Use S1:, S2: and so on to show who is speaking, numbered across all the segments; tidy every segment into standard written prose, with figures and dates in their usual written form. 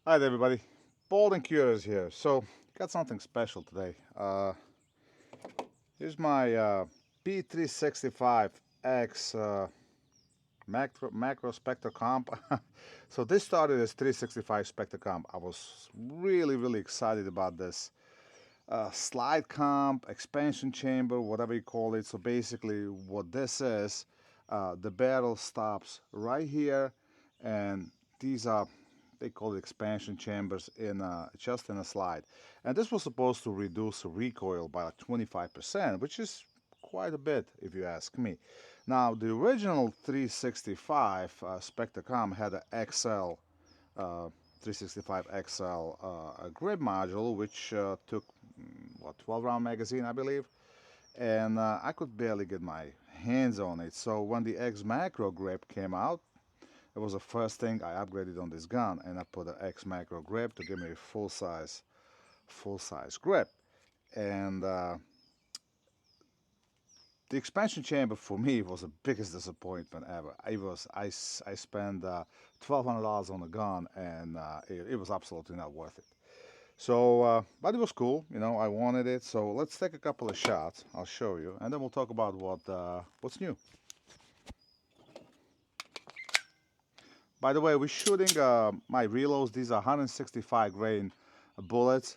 S1: Hi there, everybody. Bald and Curious here. So, got something special today. Here's my P365X macro Spectre comp. So this started as 365 Spectre comp. I was really excited about this slide comp, expansion chamber, whatever you call it. So basically, what this is, the barrel stops right here, and these are they call it expansion chambers in just in a slide. And this was supposed to reduce the recoil by like 25%, which is quite a bit if you ask me. Now, the original 365 Spectacom had an XL 365 XL grip module, which took what 12 round magazine, I believe, and I could barely get my hands on it. So when the X Macro grip came out, it was the first thing I upgraded on this gun, and I put an X Macro grip to give me a full size grip. And the expansion chamber for me was the biggest disappointment ever. I spent $1,200 on the gun, and it was absolutely not worth it. So, but it was cool, you know. I wanted it, so let's take a couple of shots. I'll show you, and then we'll talk about what's new. By the way, we're shooting my reloads. These are 165 grain bullets.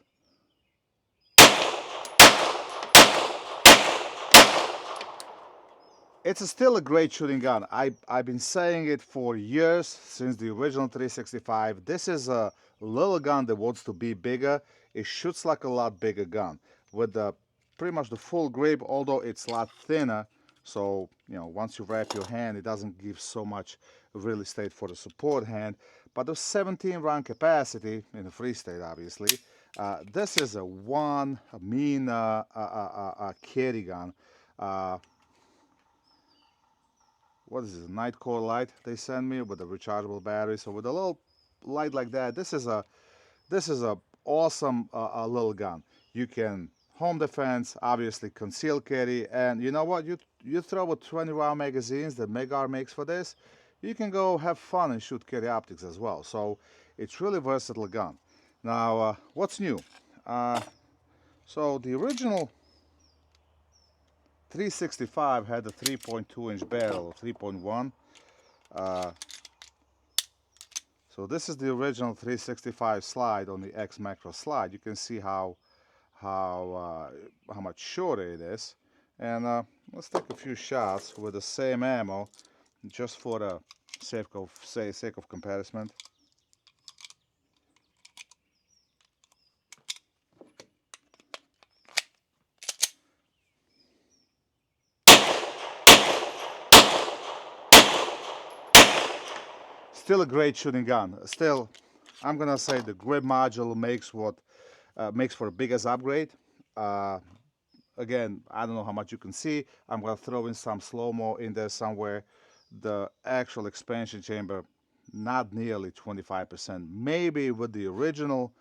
S1: Still a great shooting gun. I've been saying it for years, since the original 365. This is a little gun that wants to be bigger. It shoots like a lot bigger gun with the pretty much the full grip, although it's a lot thinner. So, you know, once you wrap your hand, it doesn't give so much real estate for the support hand. But the 17 round capacity in the free state, obviously. This is a one mean carry gun. Uh, what is this, night core light they send me with a rechargeable battery. So with a little light like that, this is a awesome a little gun. You can home defense, obviously conceal carry, and you know what? You throw a 20 round magazines that Megar makes for this, you can go have fun and shoot carry optics as well. So it's really versatile gun. Now, what's new? Uh, so the original 365 had a 3.2-inch barrel, 3.1. Uh, So this is the original 365 slide on the X Macro slide. You can see how much shorter it is. And let's take a few shots with the same ammo, just for the sake of comparison. Still a great shooting gun. Still, I'm gonna say the grip module makes for the biggest upgrade. Uh, Again, I don't know how much you can see. I'm gonna throw in some slow-mo in there somewhere. The actual expansion chamber, not nearly 25%. Maybe with the original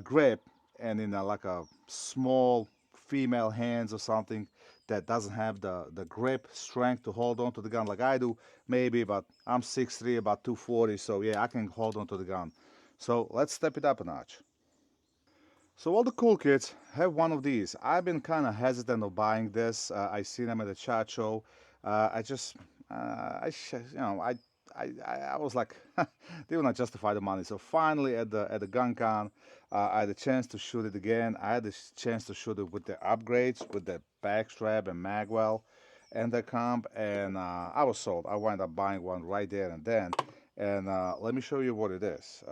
S1: grip and in like a small female hands or something that doesn't have the grip strength to hold on to the gun like I do, maybe, but I'm 6'3", about 240, so yeah, I can hold on to the gun. So let's step it up a notch. So all the cool kids have one of these. I've been kind of hesitant of buying this. I seen them at the chat show. I just, you know, I was like, they will not justify the money. So finally, at the gun con, I had a chance to shoot it again. I had a chance to shoot it with the upgrades, with the backstrap and magwell, and the comp, and I was sold. I wound up buying one right there and then. And let me show you what it is.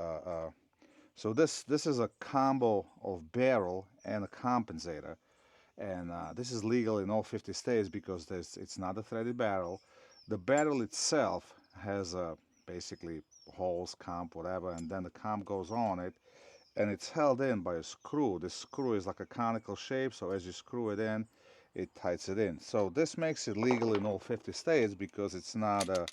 S1: So this is a combo of barrel and a compensator, and this is legal in all 50 states because it's not a threaded barrel. The barrel itself has basically holes, comp, whatever, and then the comp goes on it, and it's held in by a screw. This screw is like a conical shape, so as you screw it in, it tightens it in. So this makes it legal in all 50 states because it's not a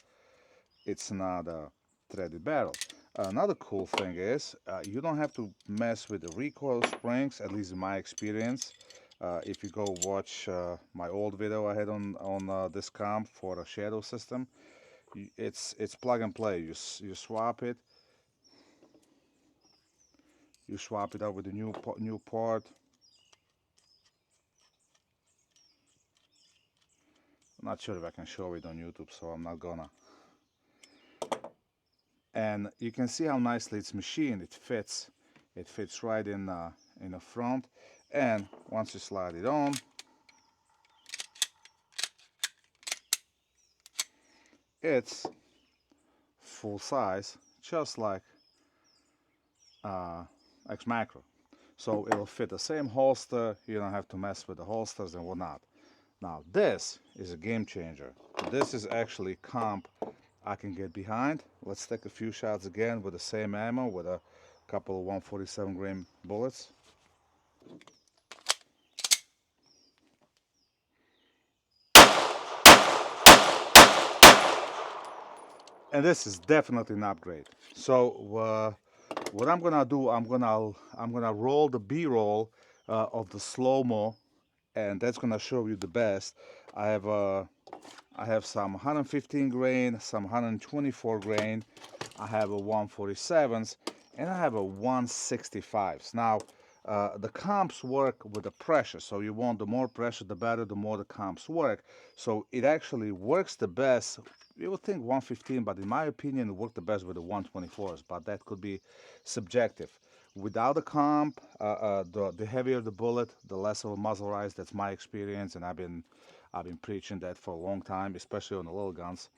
S1: threaded barrel. Another cool thing is you don't have to mess with the recoil springs, at least in my experience. If you go watch my old video I had on this comp for a shadow system, it's plug and play. You swap it. You swap it out with the new part. I'm not sure if I can show it on YouTube, so I'm not gonna. And you can see how nicely it's machined. It fits. It fits right in the front. And once you slide it on, it's full size, just like X Macro. So it'll fit the same holster. You don't have to mess with the holsters and whatnot. Now this is a game changer. This is actually comp I can get behind. Let's take a few shots again with the same ammo with a couple of 147 grain bullets. And this is definitely an upgrade. So what I'm gonna do, I'm gonna roll the B-roll of the slow-mo, and that's gonna show you the best. I have I have some 115 grain, some 124 grain. I have a 147s, and I have a 165s. Now, the comps work with the pressure, so you want the more pressure, the better, the more the comps work. So it actually works the best. You would think 115, but in my opinion, it worked the best with the 124s, but that could be subjective. Without the comp, the heavier the bullet, the less of a muzzle rise. That's my experience, and I've been preaching that for a long time, especially on the little guns.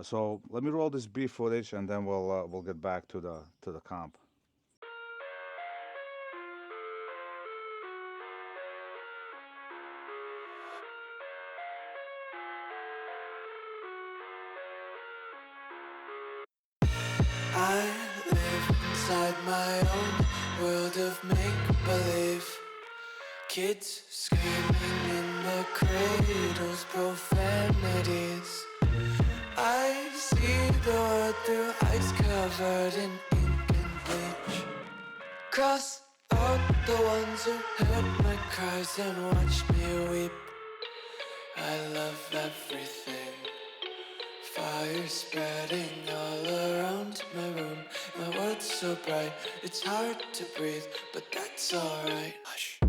S1: So let me roll this B footage, and then we'll get back to the comp.
S2: I live inside my own world of make-believe. Kids screaming in the cradles, profanities. I see the world through eyes covered in ink and bleach. Cross out the ones who heard my cries and watched me weep. I love everything. Fire spreading all around my room. My world's so bright, it's hard to breathe, but that's alright. Hush.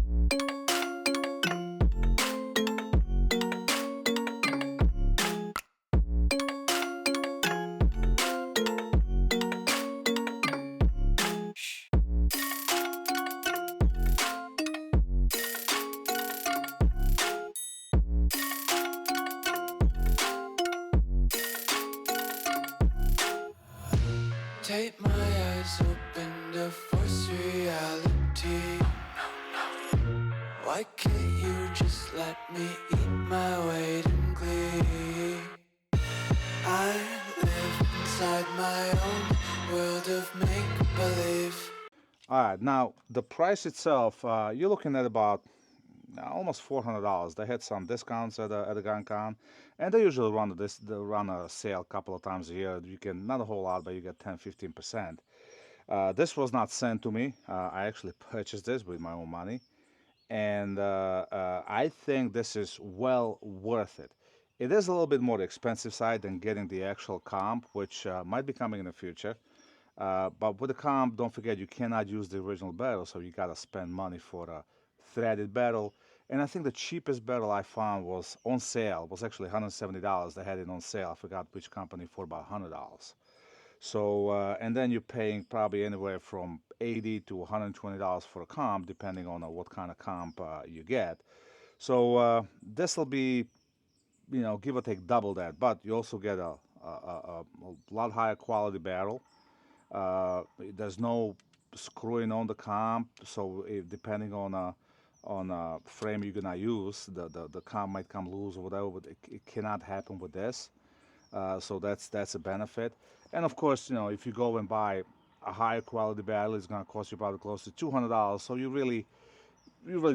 S2: Take my eyes open to force reality. Why can't you just let me eat my weight in glee? I live inside my own world of make-believe.
S1: All right, now the price itself, you're looking at about almost $400. They had some discounts at the Gun Con, and they usually run a sale a couple of times a year. You can, not a whole lot, but you get 10-15%. This was not sent to me. I actually purchased this with my own money, and I think this is well worth it. It is a little bit more expensive side than getting the actual comp, which might be coming in the future. But with the comp, don't forget you cannot use the original barrel, so you gotta spend money for a threaded barrel. And I think the cheapest barrel I found was on sale, was actually $170. They had it on sale. I forgot which company, for about $100. So, and then you're paying probably anywhere from $80 to $120 for a comp, depending on what kind of comp you get. So this will be, give or take double that, but you also get a lot higher quality barrel. There's no screwing on the comp, so if, depending on frame you're gonna use, the comp might come loose or whatever, but it cannot happen with this. So that's a benefit. And of course, if you go and buy a higher quality barrel, it's gonna cost you probably close to $200. So you're really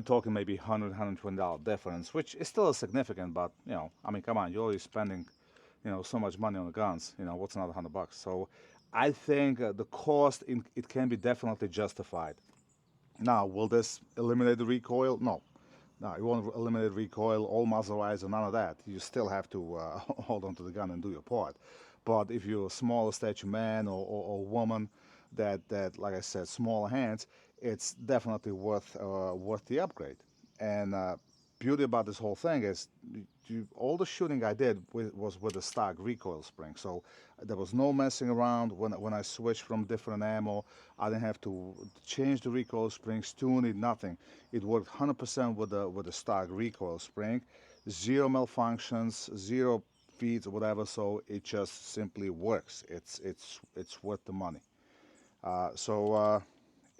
S1: talking maybe $120 difference, which is still significant. But I mean, come on, you're already spending so much money on the guns. What's another $100? So I think the cost it can be definitely justified. Now, will this eliminate the recoil? No. No, it won't eliminate recoil, all muzzle rise, and none of that. You still have to hold on to the gun and do your part. But if you're a smaller stature man or woman, that like I said, smaller hands, it's definitely worth the upgrade. And beauty about this whole thing is all the shooting I did was with the stock recoil spring, so there was no messing around when I switched from different ammo. I didn't have to change the recoil springs, tune it, nothing. It worked 100% with the stock recoil spring, zero malfunctions, zero feeds or whatever. So it just simply works. It's worth the money.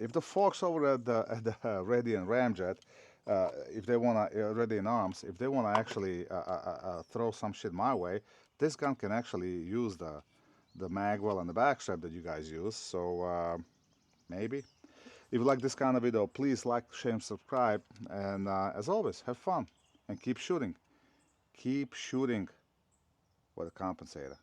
S1: If the folks over at the Radian Ramjet, if they want to Radian Arms, if they want to actually throw some shit my way, this gun can actually use the magwell and the backstrap that you guys use. So maybe. If you like this kind of video, please like, share, and subscribe. And as always, have fun and keep shooting. Keep shooting with a compensator.